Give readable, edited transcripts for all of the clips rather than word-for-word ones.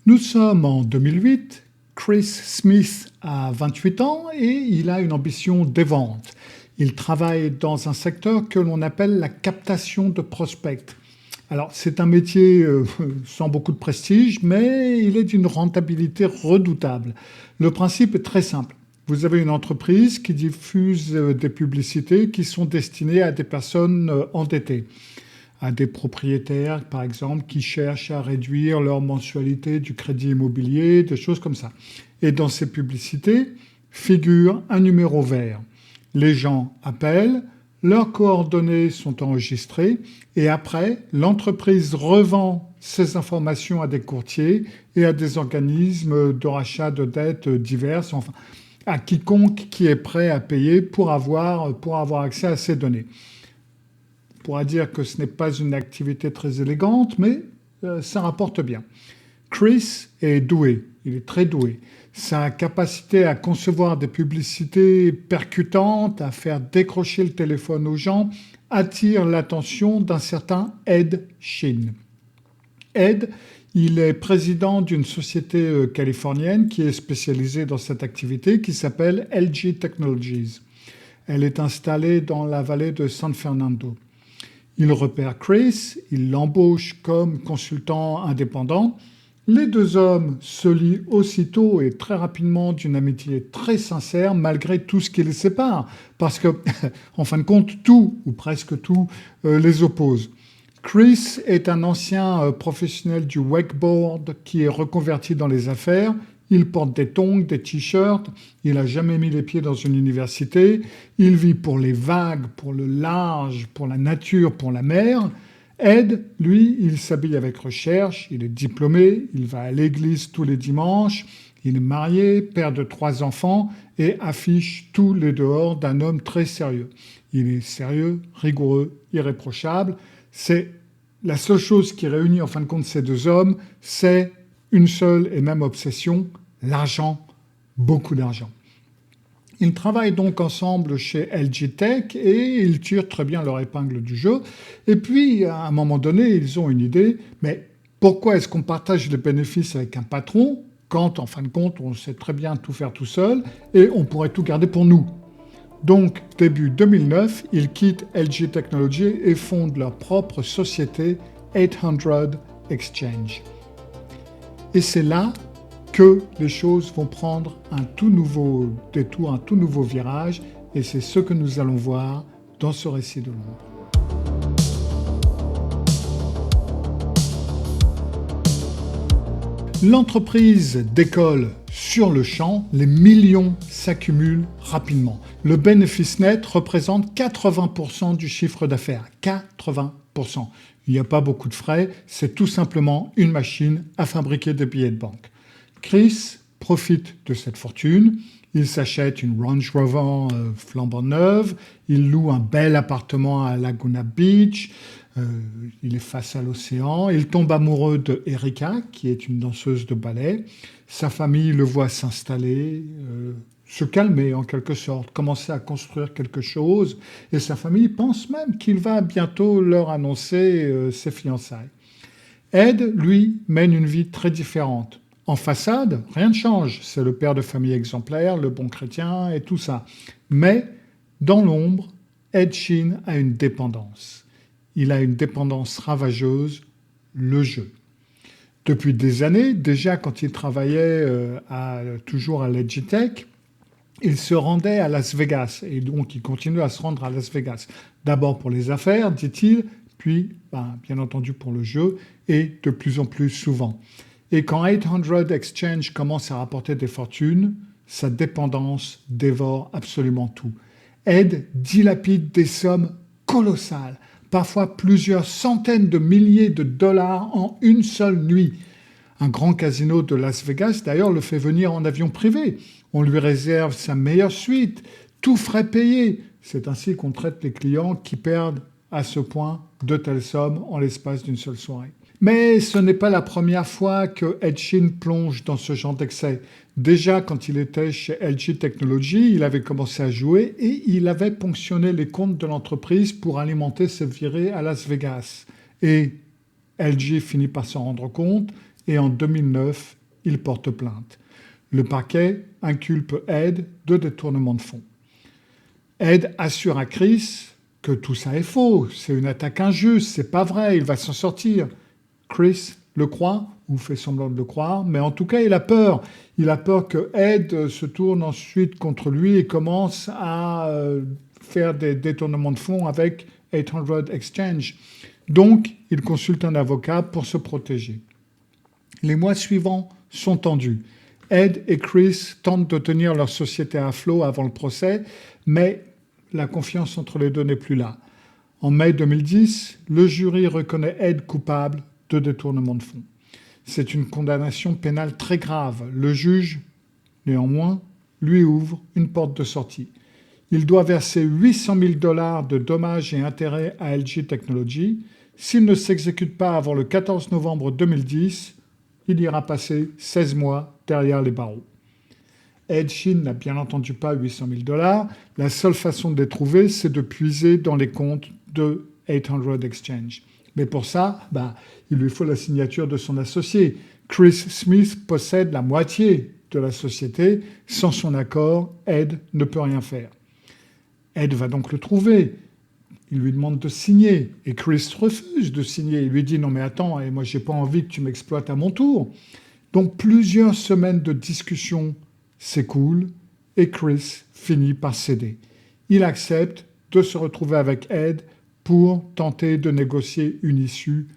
Nous sommes en 2008, Chris Smith a 28 ans et il a une ambition des ventes. Il travaille dans un secteur que l'on appelle la captation de prospects. Alors c'est un métier sans beaucoup de prestige, mais il est d'une rentabilité redoutable. Le principe est très simple. Vous avez une entreprise qui diffuse des publicités qui sont destinées à des personnes endettées, à des propriétaires, par exemple, qui cherchent à réduire leur mensualité du crédit immobilier, des choses comme ça. Et dans ces publicités figure un numéro vert. Les gens appellent, leurs coordonnées sont enregistrées et après, l'entreprise revend ces informations à des courtiers et à des organismes de rachat de dettes diverses, enfin, à quiconque qui est prêt à payer pour avoir accès à ces données. On pourra dire que ce n'est pas une activité très élégante, mais ça rapporte bien. Chris est doué, il est très doué. Sa capacité à concevoir des publicités percutantes, à faire décrocher le téléphone aux gens, attire l'attention d'un certain Ed Shein. Ed, il est président d'une société californienne qui est spécialisée dans cette activité qui s'appelle LG Technologies. Elle est installée dans la vallée de San Fernando. Il repère Chris, il l'embauche comme consultant indépendant. Les deux hommes se lient aussitôt et très rapidement d'une amitié très sincère malgré tout ce qui les sépare. Parce que, en fin de compte, tout, ou presque tout, les oppose. Chris est un ancien professionnel du wakeboard qui est reconverti dans les affaires. Il porte des tongs, des t-shirts, il n'a jamais mis les pieds dans une université, il vit pour les vagues, pour le large, pour la nature, pour la mer. Ed, lui, il s'habille avec recherche, il est diplômé, il va à l'église tous les dimanches, il est marié, père de 3 enfants et affiche tous les dehors d'un homme très sérieux. Il est sérieux, rigoureux, irréprochable. C'est la seule chose qui réunit en fin de compte ces deux hommes, c'est une seule et même obsession, l'argent, beaucoup d'argent. Ils travaillent donc ensemble chez LG Tech et ils tirent très bien leur épingle du jeu. Et puis, à un moment donné, ils ont une idée, mais pourquoi est-ce qu'on partage les bénéfices avec un patron quand, en fin de compte, on sait très bien tout faire tout seul et on pourrait tout garder pour nous? Donc, début 2009, ils quittent LG Technology et fondent leur propre société 800 Exchange. Et c'est là que les choses vont prendre un tout nouveau détour, un tout nouveau virage, et c'est ce que nous allons voir dans ce récit de Londres. L'entreprise décolle sur le champ, les millions s'accumulent rapidement. Le bénéfice net représente 80% du chiffre d'affaires. 80%. Il n'y a pas beaucoup de frais, c'est tout simplement une machine à fabriquer des billets de banque. Chris profite de cette fortune, il s'achète une Range Rover flambant neuve, il loue un bel appartement à Laguna Beach, il est face à l'océan, il tombe amoureux de Erika, qui est une danseuse de ballet. Sa famille le voit s'installer, se calmer en quelque sorte, commencer à construire quelque chose, et sa famille pense même qu'il va bientôt leur annoncer ses fiançailles. Ed, lui, mène une vie très différente. En façade, rien ne change, c'est le père de famille exemplaire, le bon chrétien et tout ça. Mais, dans l'ombre, Ed Shein a une dépendance. Il a une dépendance ravageuse, le jeu. Depuis des années, déjà quand il travaillait toujours à LG Tech, il se rendait à Las Vegas et donc il continue à se rendre à Las Vegas. D'abord pour les affaires, dit-il, puis bien entendu pour le jeu et de plus en plus souvent. Et quand 800 Exchange commence à rapporter des fortunes, sa dépendance dévore absolument tout. Ed dilapide des sommes colossales, parfois plusieurs centaines de milliers de dollars en une seule nuit. Un grand casino de Las Vegas, d'ailleurs, le fait venir en avion privé. On lui réserve sa meilleure suite, tout frais payé. C'est ainsi qu'on traite les clients qui perdent à ce point de telles sommes en l'espace d'une seule soirée. Mais ce n'est pas la première fois que Ed Shein plonge dans ce genre d'excès. Déjà, quand il était chez LG Technology, il avait commencé à jouer et il avait ponctionné les comptes de l'entreprise pour alimenter ses virées à Las Vegas. Et LG finit par s'en rendre compte et en 2009, il porte plainte. Le parquet inculpe Ed de détournement de fonds. Ed assure à Chris que tout ça est faux, c'est une attaque injuste, c'est pas vrai, il va s'en sortir. Chris le croit, ou fait semblant de le croire, mais en tout cas, il a peur. Il a peur que Ed se tourne ensuite contre lui et commence à faire des détournements de fonds avec 800 Exchange. Donc, il consulte un avocat pour se protéger. Les mois suivants sont tendus. Ed et Chris tentent de tenir leur société à flot avant le procès, mais la confiance entre les deux n'est plus là. En mai 2010, le jury reconnaît Ed coupable de détournement de fonds. C'est une condamnation pénale très grave. Le juge, néanmoins, lui ouvre une porte de sortie. Il doit verser 800 000 $ de dommages et intérêts à LG Technology. S'il ne s'exécute pas avant le 14 novembre 2010, il ira passer 16 mois derrière les barreaux. Ed Shean n'a bien entendu pas 800 000 $. La seule façon de les trouver, c'est de puiser dans les comptes de 800 Exchange. Mais pour ça, il lui faut la signature de son associé. Chris Smith possède la moitié de la société. Sans son accord, Ed ne peut rien faire. Ed va donc le trouver. Il lui demande de signer. Et Chris refuse de signer. Il lui dit « Non mais attends, moi j'ai pas envie que tu m'exploites à mon tour ». Donc plusieurs semaines de discussion s'écoulent et Chris finit par céder. Il accepte de se retrouver avec Ed pour tenter de négocier une issue,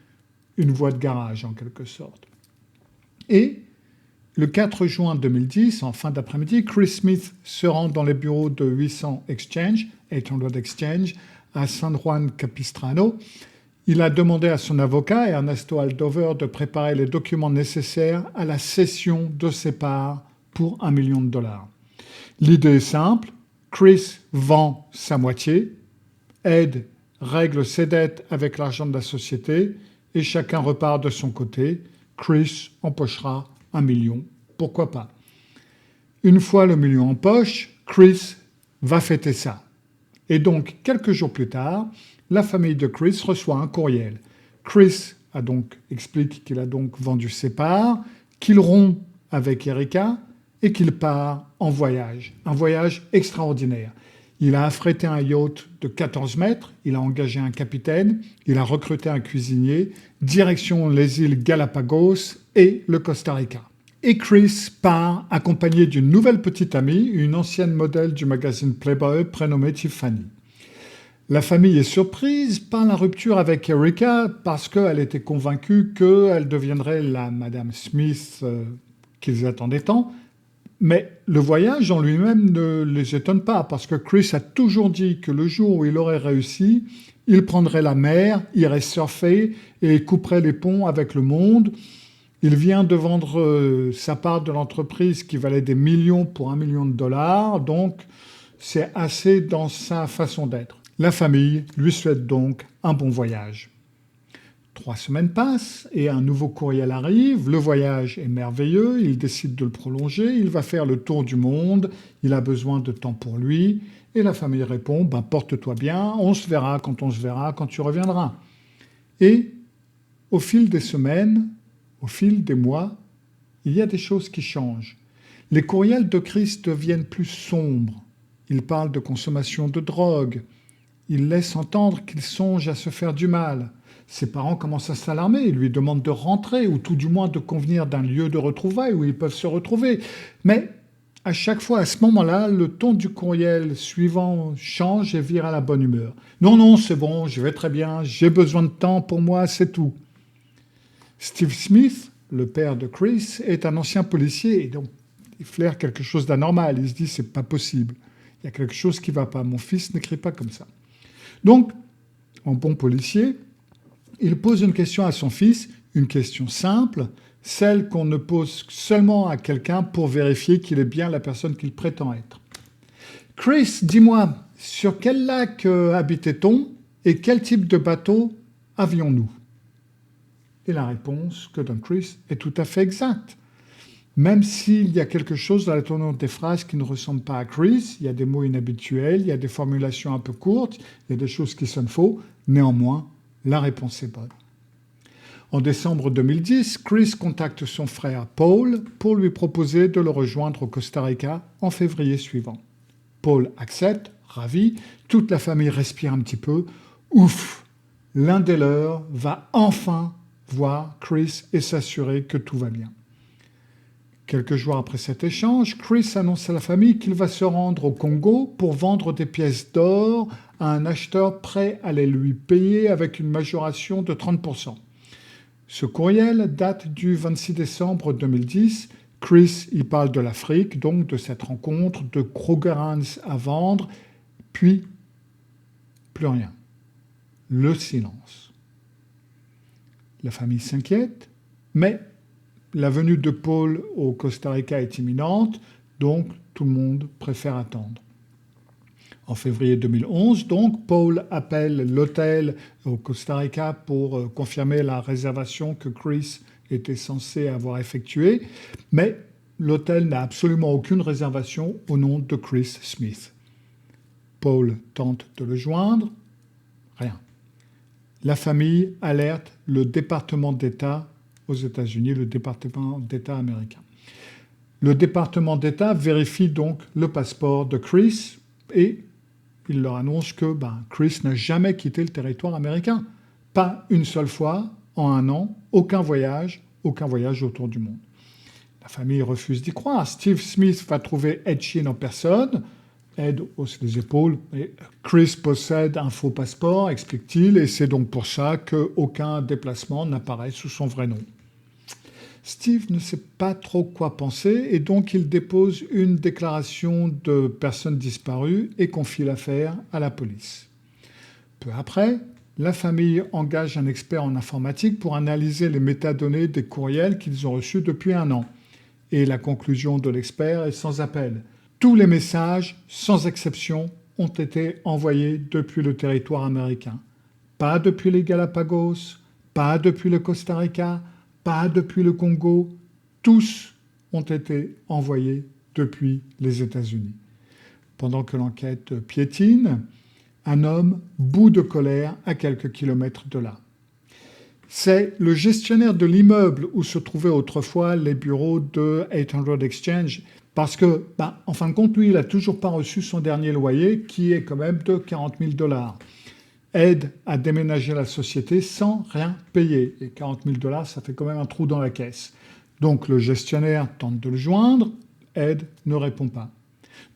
une voie de garage en quelque sorte. Et le 4 juin 2010, en fin d'après-midi, Chris Smith se rend dans les bureaux de 800 Exchange à San Juan Capistrano. Il a demandé à son avocat, Ernesto Aldover, de préparer les documents nécessaires à la cession de ses parts pour $1 million. L'idée est simple, Chris vend sa moitié, Ed règle ses dettes avec l'argent de la société et chacun repart de son côté. Chris empochera $1 million, pourquoi pas. Une fois le million en poche, Chris va fêter ça. Et donc, quelques jours plus tard, la famille de Chris reçoit un courriel. Chris explique qu'il a donc vendu ses parts, qu'il rompt avec Erika et qu'il part en voyage. Un voyage extraordinaire. Il a affrété un yacht de 14 mètres, il a engagé un capitaine, il a recruté un cuisinier, direction les îles Galapagos et le Costa Rica. Et Chris part accompagné d'une nouvelle petite amie, une ancienne modèle du magazine Playboy prénommée Tiffany. La famille est surprise par la rupture avec Erika parce qu'elle était convaincue qu'elle deviendrait la Madame Smith qu'ils attendaient tant. Mais le voyage en lui-même ne les étonne pas parce que Chris a toujours dit que le jour où il aurait réussi, il prendrait la mer, irait surfer et couperait les ponts avec le monde. Il vient de vendre sa part de l'entreprise qui valait des millions pour $1 million, donc c'est assez dans sa façon d'être. La famille lui souhaite donc un bon voyage. 3 semaines passent et un nouveau courriel arrive. Le voyage est merveilleux, il décide de le prolonger, il va faire le tour du monde, il a besoin de temps pour lui. Et la famille répond, porte-toi bien, on se verra, quand tu reviendras. Et au fil des semaines, au fil des mois, il y a des choses qui changent. Les courriels de Chris deviennent plus sombres. Il parle de consommation de drogue. Il laisse entendre qu'il songe à se faire du mal. Ses parents commencent à s'alarmer, ils lui demandent de rentrer ou tout du moins de convenir d'un lieu de retrouvailles où ils peuvent se retrouver. Mais à chaque fois, à ce moment-là, le ton du courriel suivant change et vire à la bonne humeur. Non, c'est bon, je vais très bien, j'ai besoin de temps pour moi, c'est tout. Steve Smith, le père de Chris, est un ancien policier et donc il flaire quelque chose d'anormal. Il se dit, c'est pas possible. Il y a quelque chose qui ne va pas. Mon fils n'écrit pas comme ça. Donc, en bon policier, il pose une question à son fils, une question simple, celle qu'on ne pose seulement à quelqu'un pour vérifier qu'il est bien la personne qu'il prétend être. Chris, dis-moi, sur quel lac habitait-on et quel type de bateau avions-nous? Et la réponse que donne Chris est tout à fait exacte. Même s'il y a quelque chose dans la tournure des phrases qui ne ressemble pas à Chris, il y a des mots inhabituels, il y a des formulations un peu courtes, il y a des choses qui sonnent faux, néanmoins, la réponse est bonne. En décembre 2010, Chris contacte son frère Paul pour lui proposer de le rejoindre au Costa Rica en février suivant. Paul accepte, ravi, toute la famille respire un petit peu. Ouf, l'un des leurs va enfin voir Chris et s'assurer que tout va bien. Quelques jours après cet échange, Chris annonce à la famille qu'il va se rendre au Congo pour vendre des pièces d'or à un acheteur prêt à les lui payer avec une majoration de 30%. Ce courriel date du 26 décembre 2010. Chris y parle de l'Afrique, donc de cette rencontre, de Krugerrands à vendre, puis plus rien. Le silence. La famille s'inquiète, mais la venue de Paul au Costa Rica est imminente, donc tout le monde préfère attendre. En février 2011, donc, Paul appelle l'hôtel au Costa Rica pour confirmer la réservation que Chris était censé avoir effectuée, mais l'hôtel n'a absolument aucune réservation au nom de Chris Smith. Paul tente de le joindre, rien. La famille alerte le département d'État aux États-Unis, le département d'État américain. Le département d'État vérifie donc le passeport de Chris et il leur annonce que Chris n'a jamais quitté le territoire américain. Pas une seule fois en un an, aucun voyage autour du monde. La famille refuse d'y croire. Steve Smith va trouver Ed Sheehan en personne. Ed hausse les épaules. Et Chris possède un faux passeport, explique-t-il, et c'est donc pour ça qu'aucun déplacement n'apparaît sous son vrai nom. Steve ne sait pas trop quoi penser et donc il dépose une déclaration de personne disparue et confie l'affaire à la police. Peu après, la famille engage un expert en informatique pour analyser les métadonnées des courriels qu'ils ont reçus depuis un an. Et la conclusion de l'expert est sans appel. Tous les messages, sans exception, ont été envoyés depuis le territoire américain. Pas depuis les Galapagos, pas depuis le Costa Rica, pas depuis le Congo. Tous ont été envoyés depuis les États-Unis. Pendant que l'enquête piétine, un homme bout de colère à quelques kilomètres de là. C'est le gestionnaire de l'immeuble où se trouvaient autrefois les bureaux de 800 Exchange, parce que, en fin de compte, lui, il n'a toujours pas reçu son dernier loyer, qui est quand même de $40,000. Ed a déménagé la société sans rien payer. Et $40,000, ça fait quand même un trou dans la caisse. Donc le gestionnaire tente de le joindre, Ed ne répond pas.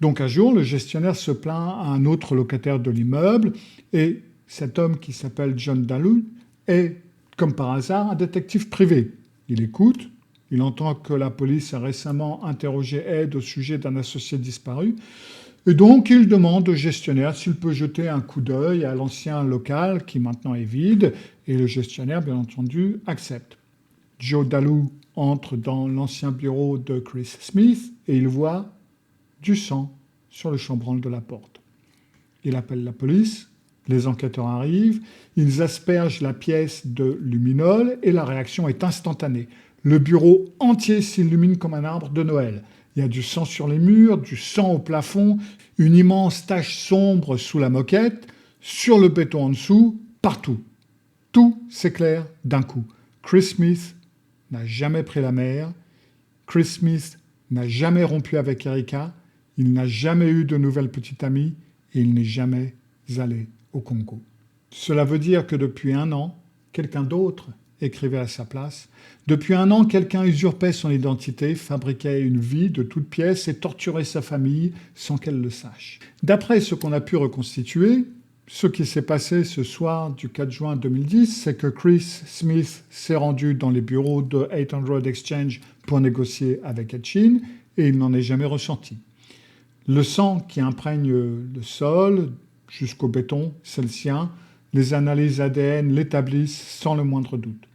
Donc un jour, le gestionnaire se plaint à un autre locataire de l'immeuble et cet homme qui s'appelle John Dalu est, comme par hasard, un détective privé. Il écoute, il entend que la police a récemment interrogé Ed au sujet d'un associé disparu et donc il demande au gestionnaire s'il peut jeter un coup d'œil à l'ancien local qui maintenant est vide et le gestionnaire, bien entendu, accepte. Joe Dalu entre dans l'ancien bureau de Chris Smith et il voit du sang sur le chambranle de la porte. Il appelle la police, les enquêteurs arrivent, ils aspergent la pièce de luminol et la réaction est instantanée. Le bureau entier s'illumine comme un arbre de Noël. Il y a du sang sur les murs, du sang au plafond, une immense tache sombre sous la moquette, sur le béton en dessous, partout. Tout s'éclaire d'un coup. Chris Smith n'a jamais pris la mer. Chris Smith n'a jamais rompu avec Erika. Il n'a jamais eu de nouvelles petites amies et il n'est jamais allé au Congo. Cela veut dire que depuis un an, quelqu'un d'autre écrivait à sa place. Depuis un an, quelqu'un usurpait son identité, fabriquait une vie de toutes pièces et torturait sa famille sans qu'elle le sache. D'après ce qu'on a pu reconstituer, ce qui s'est passé ce soir du 4 juin 2010, c'est que Chris Smith s'est rendu dans les bureaux de 800 Exchange pour négocier avec Ed Sheehan et il n'en est jamais ressenti. Le sang qui imprègne le sol jusqu'au béton, c'est le sien. Les analyses ADN l'établissent sans le moindre doute.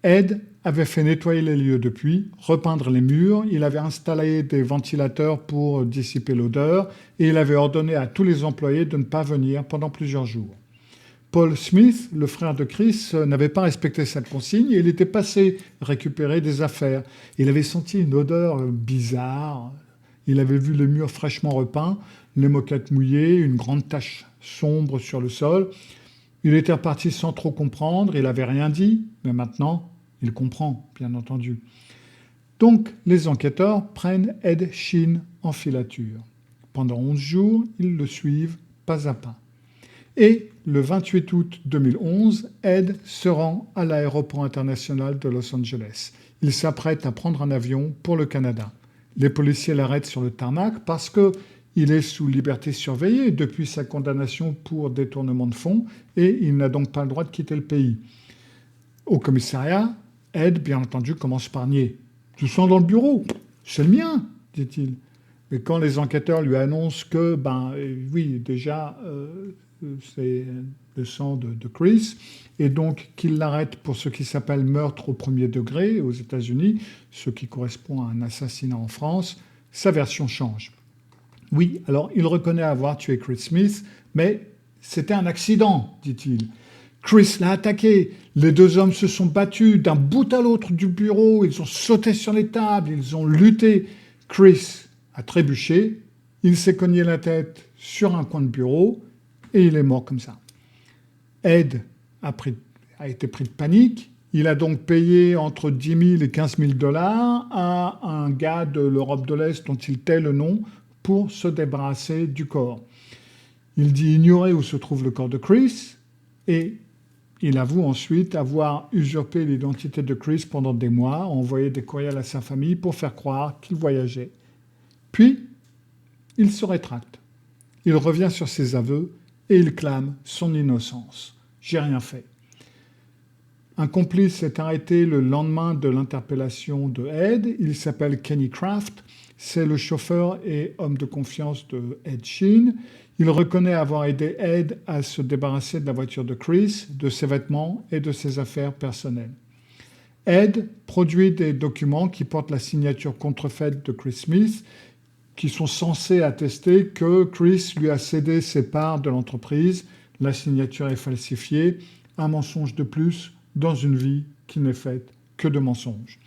Ed avait fait nettoyer les lieux depuis, repeindre les murs, il avait installé des ventilateurs pour dissiper l'odeur et il avait ordonné à tous les employés de ne pas venir pendant plusieurs jours. Paul Smith, le frère de Chris, n'avait pas respecté cette consigne et il était passé récupérer des affaires. Il avait senti une odeur bizarre, il avait vu les murs fraîchement repeints, les moquettes mouillées, une grande tache sombre sur le sol. Il était reparti sans trop comprendre, il n'avait rien dit, mais maintenant, il comprend, bien entendu. Donc, les enquêteurs prennent Ed Shean en filature. Pendant 11 jours, ils le suivent pas à pas. Et le 28 août 2011, Ed se rend à l'aéroport international de Los Angeles. Il s'apprête à prendre un avion pour le Canada. Les policiers l'arrêtent sur le tarmac parce qu'il est sous liberté surveillée depuis sa condamnation pour détournement de fonds et il n'a donc pas le droit de quitter le pays. Au commissariat, Ed, bien entendu, commence par nier. « Tout sang dans le bureau, c'est le mien », dit-il. Mais quand les enquêteurs lui annoncent que, oui, déjà, c'est le sang de Chris, et donc qu'ils l'arrêtent pour ce qui s'appelle meurtre au premier degré aux États-Unis, ce qui correspond à un assassinat en France, sa version change. Oui, alors il reconnaît avoir tué Chris Smith, mais c'était un accident, dit-il. Chris l'a attaqué. Les deux hommes se sont battus d'un bout à l'autre du bureau. Ils ont sauté sur les tables. Ils ont lutté. Chris a trébuché. Il s'est cogné la tête sur un coin de bureau et il est mort comme ça. Ed a été pris de panique. Il a donc payé entre 10 000 et 15 000 dollars à un gars de l'Europe de l'Est dont il tait le nom pour se débarrasser du corps. Il dit ignorer où se trouve le corps de Chris et il avoue ensuite avoir usurpé l'identité de Chris pendant des mois, envoyé des courriels à sa famille pour faire croire qu'il voyageait. Puis, il se rétracte. Il revient sur ses aveux et il clame son innocence. « J'ai rien fait ». Un complice est arrêté le lendemain de l'interpellation de Ed. Il s'appelle Kenny Kraft. C'est le chauffeur et homme de confiance de Ed Shean. Il reconnaît avoir aidé Ed à se débarrasser de la voiture de Chris, de ses vêtements et de ses affaires personnelles. Ed produit des documents qui portent la signature contrefaite de Chris Smith, qui sont censés attester que Chris lui a cédé ses parts de l'entreprise. La signature est falsifiée, un mensonge de plus dans une vie qui n'est faite que de mensonges.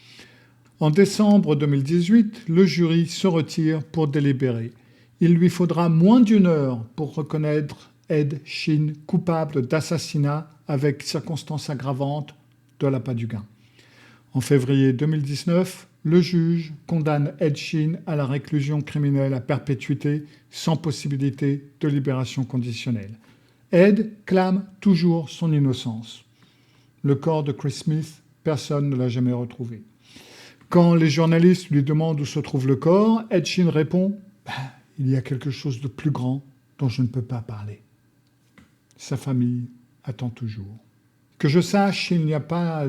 En décembre 2018, le jury se retire pour délibérer. Il lui faudra moins d'1 heure pour reconnaître Ed Shean coupable d'assassinat avec circonstances aggravantes de l'appât du gain. En février 2019, le juge condamne Ed Shean à la réclusion criminelle à perpétuité sans possibilité de libération conditionnelle. Ed clame toujours son innocence. Le corps de Chris Smith, personne ne l'a jamais retrouvé. Quand les journalistes lui demandent où se trouve le corps, Ed Shean répond « Il y a quelque chose de plus grand dont je ne peux pas parler ». Sa famille attend toujours. Que je sache, il n'y a pas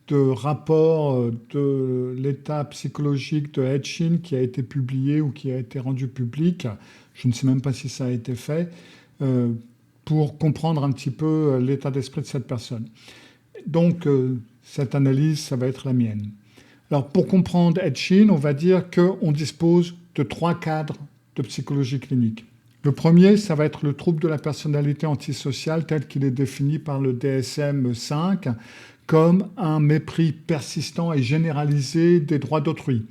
de rapport de l'état psychologique de Ed Shean qui a été publié ou qui a été rendu public. Je ne sais même pas si ça a été fait, pour comprendre un petit peu l'état d'esprit de cette personne. Donc, cette analyse, ça va être la mienne. Alors, pour comprendre Ed Shean, on va dire qu'on dispose de 3 cadres de psychologie clinique. Le premier, ça va être le trouble de la personnalité antisociale tel qu'il est défini par le DSM-5 comme un mépris persistant et généralisé des droits d'autrui.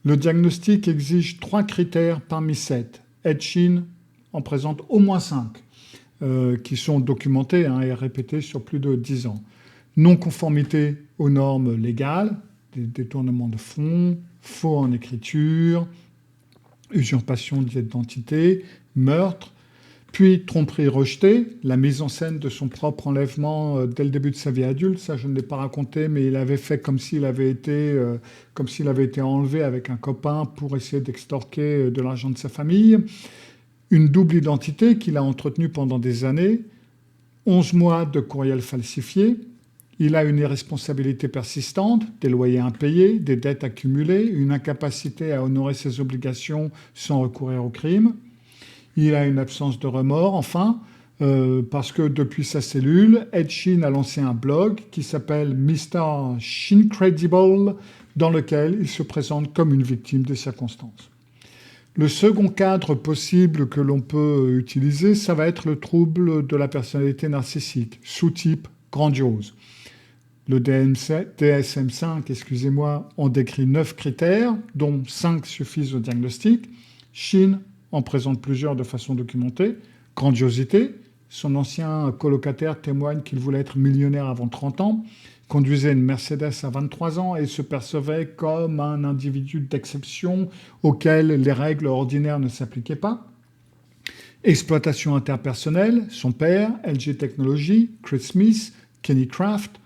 Le diagnostic exige 3 critères parmi 7. Ed Shean en présente au moins 5, qui sont documentés et répétés sur plus de 10 ans. Non-conformité aux normes légales, des détournements de fonds, faux en écriture, usurpation d'identité, meurtre, puis tromperie rejetée, la mise en scène de son propre enlèvement dès le début de sa vie adulte. Ça, je ne l'ai pas raconté, mais il avait fait comme s'il avait été enlevé avec un copain pour essayer d'extorquer de l'argent de sa famille. Une double identité qu'il a entretenue pendant des années, 11 mois de courriel falsifié. Il a une irresponsabilité persistante, des loyers impayés, des dettes accumulées, une incapacité à honorer ses obligations sans recourir au crime. Il a une absence de remords, enfin, parce que depuis sa cellule, Ed Shean a lancé un blog qui s'appelle Mr. Sheancredible, dans lequel il se présente comme une victime des circonstances. Le second cadre possible que l'on peut utiliser, ça va être le trouble de la personnalité narcissique, sous-type grandiose. Le DSM-5, en décrit 9 critères, dont 5 suffisent au diagnostic. Shean en présente plusieurs de façon documentée. Grandiosité, Son ancien colocataire témoigne qu'il voulait être millionnaire avant 30 ans, conduisait une Mercedes à 23 ans et se percevait comme un individu d'exception auquel les règles ordinaires ne s'appliquaient pas. Exploitation interpersonnelle, son père, LG Technology, Chris Smith, Kenny Kraft,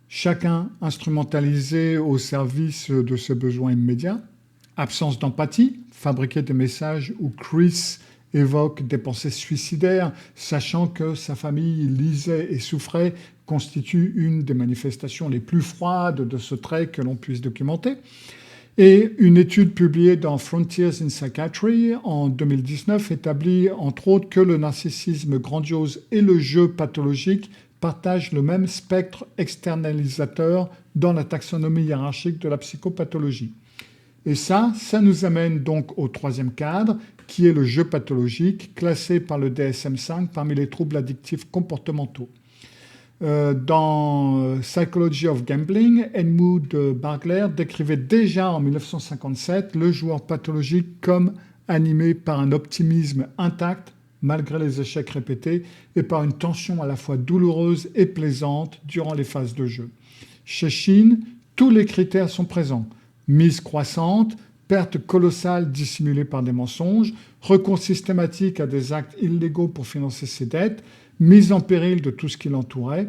chacun instrumentalisé au service de ses besoins immédiats. Absence d'empathie, fabriquer des messages où Chris évoque des pensées suicidaires, sachant que sa famille lisait et souffrait, constitue une des manifestations les plus froides de ce trait que l'on puisse documenter. Et une étude publiée dans Frontiers in Psychiatry en 2019 établit entre autres que le narcissisme grandiose et le jeu pathologique partagent le même spectre externalisateur dans la taxonomie hiérarchique de la psychopathologie. Et ça nous amène donc au troisième cadre, qui est le jeu pathologique, classé par le DSM-5 parmi les troubles addictifs comportementaux. Dans Psychology of Gambling, Edmund Bargler décrivait déjà en 1957 le joueur pathologique comme animé par un optimisme intact malgré les échecs répétés et par une tension à la fois douloureuse et plaisante durant les phases de jeu. Chez Sheen, tous les critères sont présents. Mise croissante, perte colossale dissimulée par des mensonges, recours systématique à des actes illégaux pour financer ses dettes, mise en péril de tout ce qui l'entourait.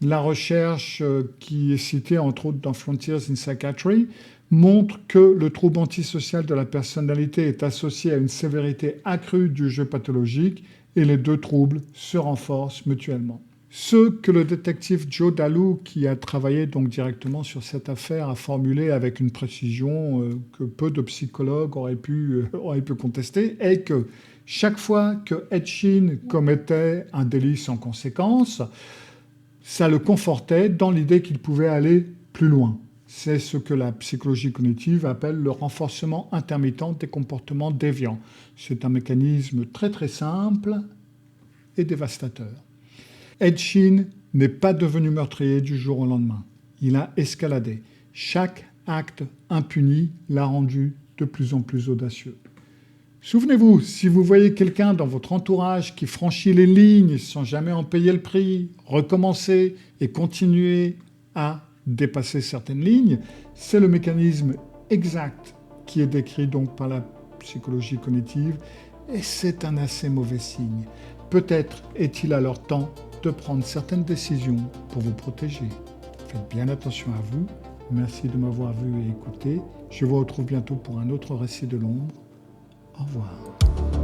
La recherche qui est citée entre autres dans Frontiers in Psychiatry montre que le trouble antisocial de la personnalité est associé à une sévérité accrue du jeu pathologique et les deux troubles se renforcent mutuellement. Ce que le détective Joe Dalou, qui a travaillé donc directement sur cette affaire, a formulé avec une précision que peu de psychologues auraient pu contester, est que chaque fois que Ed Sheen commettait un délit sans conséquence, ça le confortait dans l'idée qu'il pouvait aller plus loin. C'est ce que la psychologie cognitive appelle le renforcement intermittent des comportements déviants. C'est un mécanisme très très simple et dévastateur. Ed Sheen n'est pas devenu meurtrier du jour au lendemain. Il a escaladé. Chaque acte impuni l'a rendu de plus en plus audacieux. Souvenez-vous, si vous voyez quelqu'un dans votre entourage qui franchit les lignes sans jamais en payer le prix, recommencer et continuer à dépasser certaines lignes, c'est le mécanisme exact qui est décrit donc par la psychologie cognitive et c'est un assez mauvais signe. Peut-être est-il alors temps de prendre certaines décisions pour vous protéger. Faites bien attention à vous. Merci de m'avoir vu et écouté. Je vous retrouve bientôt pour un autre récit de l'ombre. Au revoir.